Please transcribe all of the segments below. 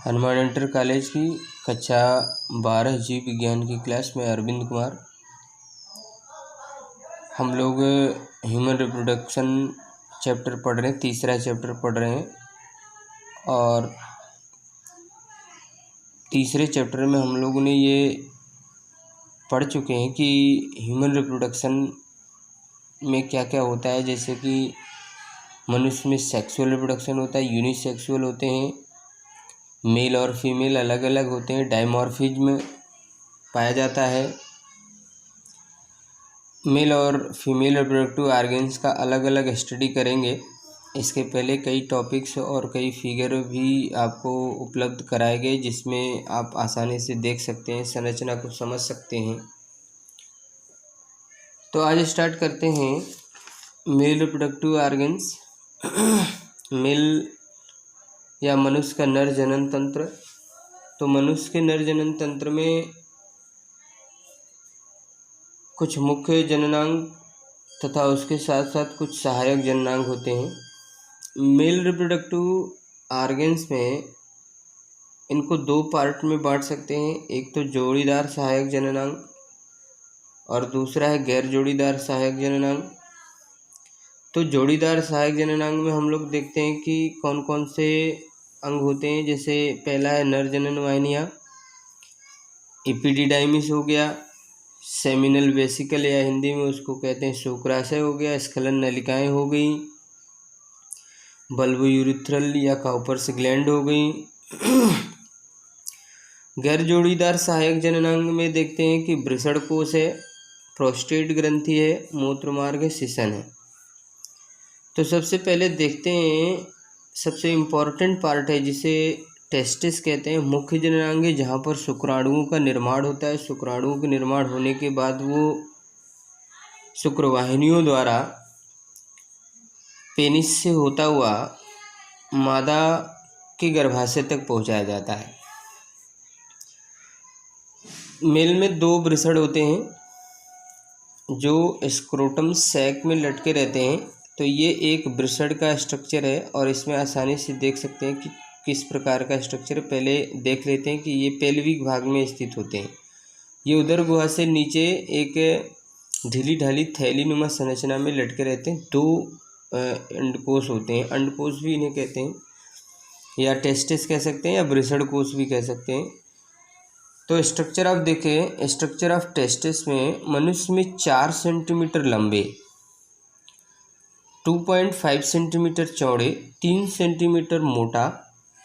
Hanuman inter college की कक्षा 12 जीव विज्ञान की क्लास में अरविंद कुमार। हम लोग ह्यूमन रिप्रोडक्शन चैप्टर पढ़ रहे हैं, तीसरा चैप्टर पढ़ रहे हैं। और तीसरे चैप्टर में हम लोगों ने ये पढ़ चुके हैं कि ह्यूमन रिप्रोडक्शन में क्या क्या होता है। जैसे कि मनुष्य में सेक्सुअल रिप्रोडक्शन होता है, यूनिसेक्सुअल होते हैं, मेल और फीमेल अलग अलग होते हैं, डायमॉर्फिज्म पाया जाता है, मेल और फीमेल रिप्रोडक्टिव ऑर्गन्स का अलग अलग स्टडी करेंगे। इसके पहले कई टॉपिक्स और कई फिगर भी आपको उपलब्ध कराए गए, जिसमें आप आसानी से देख सकते हैं, संरचना को समझ सकते हैं। तो आज स्टार्ट करते हैं मेल रिप्रोडक्टिव ऑर्गन्स। मेल या मनुष्य का नर जनन तंत्र। तो मनुष्य के नर जनन तंत्र में कुछ मुख्य जननांग तथा उसके साथ साथ कुछ सहायक जननांग होते हैं। मेल रिप्रोडक्टिव ऑर्गन्स में इनको दो पार्ट में बांट सकते हैं। एक तो जोड़ीदार सहायक जननांग और दूसरा है गैर जोड़ीदार सहायक जननांग। तो जोड़ीदार सहायक जननांग में हम लोग देखते हैं कि कौन कौन से अंग होते हैं। जैसे पहला है नर जनन वाहिनियाँ, एपिडिडाइमिस हो गया, सेमिनल वेसिकल या हिंदी में उसको कहते हैं शुक्राशय हो गया, स्खलन नलिकाएं हो गई, बल्बोयूरिथ्रल या काउपर्स ग्लैंड हो गई। गैर जोड़ीदार सहायक जननांग में देखते हैं कि वृषण कोश है, प्रोस्टेट ग्रंथि है, मूत्रमार्ग है, सिसन है। तो सबसे पहले देखते हैं, सबसे इम्पॉर्टेंट पार्ट है जिसे टेस्टिस कहते हैं, मुख्य जननांग है जहाँ पर शुक्राणुओं का निर्माण होता है। शुक्राणुओं के निर्माण होने के बाद वो शुक्रवाहिनियों द्वारा पेनिस से होता हुआ मादा के गर्भाशय तक पहुँचाया जाता है। मेल में दो वृषण होते हैं जो स्क्रोटम सैक में लटके रहते हैं। तो ये एक वृषण का स्ट्रक्चर है और इसमें आसानी से देख सकते हैं कि किस प्रकार का स्ट्रक्चर। पहले देख लेते हैं कि ये पेल्विक भाग में स्थित होते हैं। ये उदर गुहा से नीचे एक ढीली ढाली थैलीनुमा संरचना में लटके रहते हैं। दो अंडकोश होते हैं, अंडकोश भी इन्हें कहते हैं, या टेस्टिस कह सकते हैं या वृषण कोश भी कह सकते हैं। तो स्ट्रक्चर आप देखें, स्ट्रक्चर ऑफ टेस्टिस में मनुष्य में 4 सेंटीमीटर लंबे, 2.5 सेंटीमीटर चौड़े, 3 सेंटीमीटर मोटा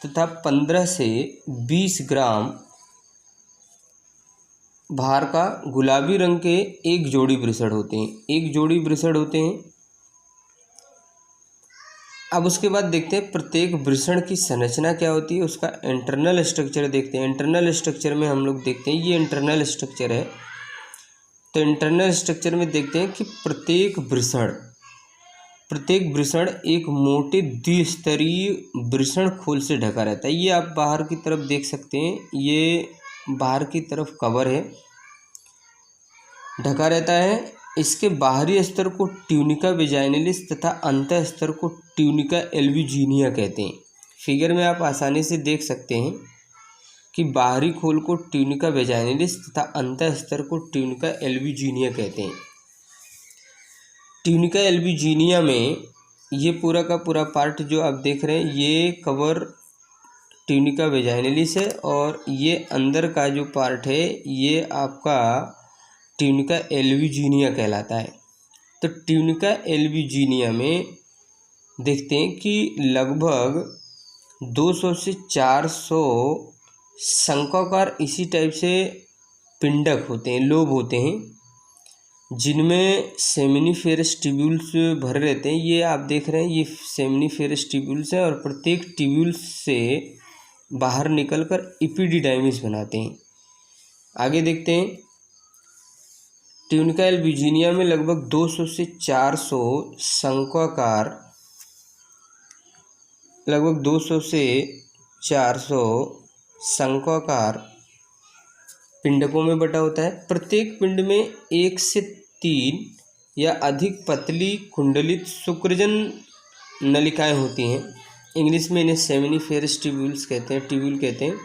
तथा 15 से 20 ग्राम भार का गुलाबी रंग के एक जोड़ी वृषण होते हैं। एक जोड़ी वृषण होते हैं। अब उसके बाद देखते हैं प्रत्येक वृषण की संरचना क्या होती है, उसका इंटरनल स्ट्रक्चर देखते हैं। इंटरनल स्ट्रक्चर में हम लोग देखते हैं, ये इंटरनल स्ट्रक्चर है। तो इंटरनल स्ट्रक्चर में देखते हैं कि प्रत्येक वृषण एक मोटे द्विस्तरीय वृषण खोल से ढका रहता है। ये आप बाहर की तरफ देख सकते हैं, ये बाहर की तरफ कवर है, ढका रहता है। इसके बाहरी स्तर को ट्यूनिका वेजाइनलिस तथा अंत स्तर को ट्यूनिका एल्ब्यूजिनिया कहते हैं। फिगर में आप आसानी से देख सकते हैं कि बाहरी खोल को ट्यूनिका वेजाइनलिस तथा अंत स्तर को ट्यूनिका एल्ब्यूजिनिया कहते हैं। ट्यूनिका एल्ब्यूजिनिया में ये पूरा का पूरा पार्ट जो आप देख रहे हैं, ये कवर ट्यूनिका वेजाइनलिस है और ये अंदर का जो पार्ट है ये आपका ट्यूनिका एल्ब्यूजिनिया कहलाता है। तो ट्यूनिका एल्ब्यूजिनिया में देखते हैं कि लगभग 200 से 400 शंक्वाकार इसी टाइप से पिंडक होते हैं, लोब होते हैं, जिनमें सेमिनिफेरस ट्यूब्यूल्स भरे रहते हैं। ये आप देख रहे हैं, ये सेमिनिफेरस ट्यूब्यूल्स हैं और प्रत्येक ट्यूब्यूल्स से बाहर निकलकर एपिडिडाइमिस बनाते हैं। आगे देखते हैं, ट्यूनिका एल्ब्यूजिनिया में लगभग 200 से 400 शंक्वाकार, लगभग 200 से 400 शंक्वाकार पिंडकों में बटा होता है। प्रत्येक पिंड में 1 से 3 या अधिक पतली कुंडलित शुक्रजन नलिकाएं होती हैं। इंग्लिश में इन्हें सेमिनिफेरस ट्यूब्यूल्स कहते हैं, ट्यूब्यूल कहते हैं।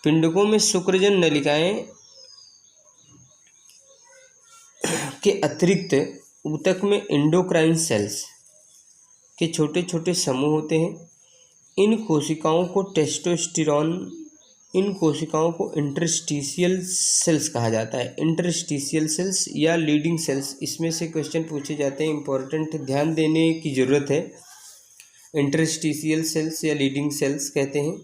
पिंडकों में शुक्रजन नलिकाएं के अतिरिक्त ऊतक में एंडोक्राइन सेल्स के छोटे छोटे समूह होते हैं। इन कोशिकाओं को इंटरस्टिशियल सेल्स कहा जाता है। इंटरस्टिशियल सेल्स या लीडिंग सेल्स, इसमें से क्वेश्चन पूछे जाते हैं, इंपॉर्टेंट, ध्यान देने की ज़रूरत है। इंटरस्टिशियल सेल्स या लीडिंग सेल्स कहते हैं।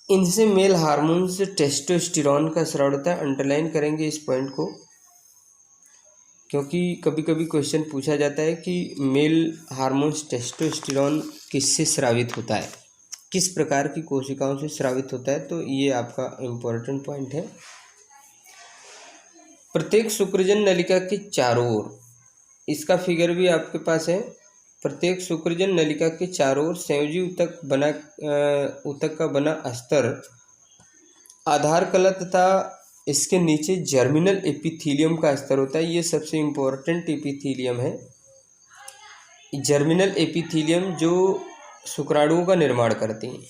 इनसे मेल हार्मोन्स टेस्टोस्टेरोन का स्राव होता है। अंडरलाइन करेंगे इस पॉइंट को, क्योंकि कभी कभी क्वेश्चन पूछा जाता है कि मेल हार्मोन्स टेस्टोस्टेरोन किससे स्रावित होता है, किस प्रकार की कोशिकाओं से स्रावित होता है, तो ये आपका इम्पोर्टेंट पॉइंट है। प्रत्येक शुक्रजन नलिका के चारों ओर, इसका फिगर भी आपके पास है, प्रत्येक शुक्रजन नलिका के चारों ओर संयोजी ऊतक का बना अस्तर आधार कला तथा इसके नीचे जर्मिनल एपिथीलियम का स्तर होता है। ये सबसे इम्पोर्टेंट एपिथीलियम है। जर्मिनल एपिथीलियम जो शुक्राणुओं का निर्माण करते हैं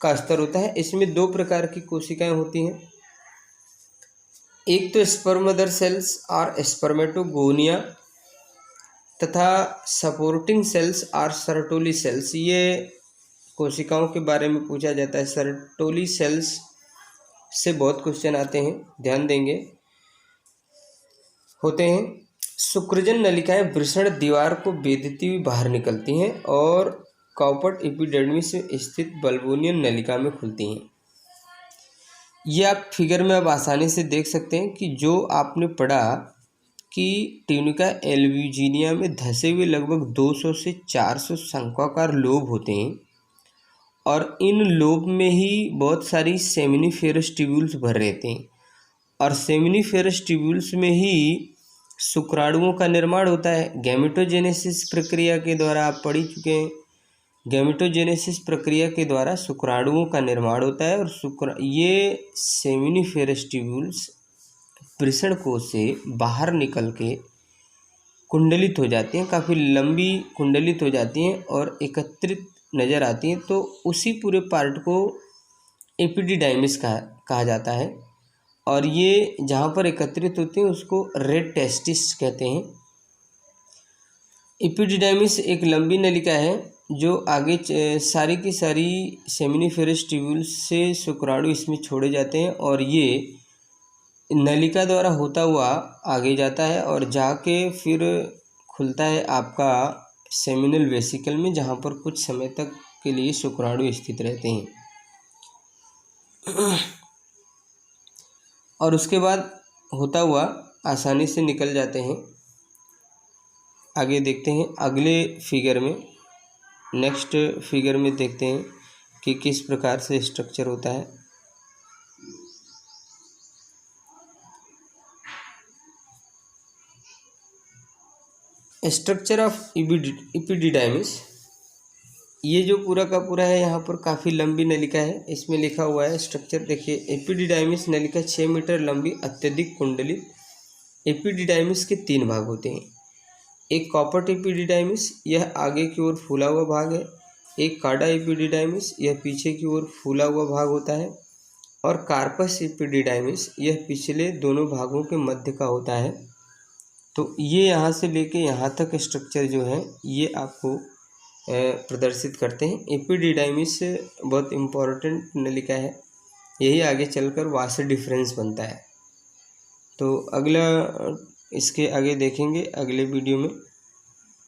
का स्तर होता है। इसमें दो प्रकार की कोशिकाएं होती हैं, एक तो स्पर्म मदर सेल्स और स्पर्मेटोगोनिया तथा सपोर्टिंग सेल्स और सर्टोली सेल्स। ये कोशिकाओं के बारे में पूछा जाता है। सर्टोली सेल्स से बहुत क्वेश्चन आते हैं, ध्यान देंगे, होते हैं। शुक्रजन नलिकाएं वृषण दीवार को बेधती हुई बाहर निकलती हैं और कॉपर्ट एपिडर्मिस में स्थित बल्बोनियन नलिका में खुलती हैं। ये आप फिगर में अब आसानी से देख सकते हैं कि जो आपने पढ़ा कि ट्यूनिका एल्ब्यूजिनिया में धसे हुए लगभग 200 से 400 शंक्वाकार लोब होते हैं और इन लोब में ही बहुत सारी सेमिनिफेरस ट्यूब्यूल्स भर रहते हैं और सेमिनिफेरस ट्यूब्यूल्स में ही शुक्राणुओं का निर्माण होता है। गैमेटोजेनेसिस प्रक्रिया के द्वारा आप पढ़ चुके हैं, गैमेटोजेनेसिस प्रक्रिया के द्वारा शुक्राणुओं का निर्माण होता है और ये सेमिनिफेरस ट्यूब्यूल्स वृषण कोश से बाहर निकल के कुंडलित हो जाती हैं, काफ़ी लंबी कुंडलित हो जाती हैं और एकत्रित नज़र आती हैं। तो उसी पूरे पार्ट को एपिडिडाइमिस कहा जाता है और ये जहाँ पर एकत्रित होती हैं उसको रेड टेस्टिस कहते हैं। एपिडिडाइमिस एक लंबी नलिका है जो आगे सारी की सारी सेमिनिफेरस ट्यूब्यूल्स से शुक्राणु इसमें छोड़े जाते हैं और ये नलिका द्वारा होता हुआ आगे जाता है और जाके फिर खुलता है आपका सेमिनल वेसिकल में, जहाँ पर कुछ समय तक के लिए शुक्राणु स्थित रहते हैं और उसके बाद होता हुआ आसानी से निकल जाते हैं। आगे देखते हैं अगले फिगर में, नेक्स्ट फिगर में देखते हैं कि किस प्रकार से स्ट्रक्चर होता है। स्ट्रक्चर ऑफ एपिडिडाइमिस, ये जो पूरा का पूरा है यहाँ पर काफ़ी लंबी नलिका है, इसमें लिखा हुआ है स्ट्रक्चर देखिए। एपिडिडाइमिस नलिका 6 मीटर लंबी अत्यधिक कुंडलित। एपिडिडाइमिस के 3 भाग होते हैं, एक कॉपर्ट एपिडिडाइमिस, यह आगे की ओर फूला हुआ भाग है, एक कार्डा एपिडिडाइमिस, यह पीछे की ओर फूला हुआ भाग होता है, और कार्पस एपिडिडाइमिस, यह पिछले दोनों भागों के मध्य का होता है। तो ये यहाँ से लेके यहाँ तक स्ट्रक्चर जो है ये आपको प्रदर्शित करते हैं। एपिडिडाइमिस बहुत इम्पोर्टेंट नलिका है, यही आगे चलकर वास डिफरेंस बनता है। तो अगला इसके आगे देखेंगे अगले वीडियो में।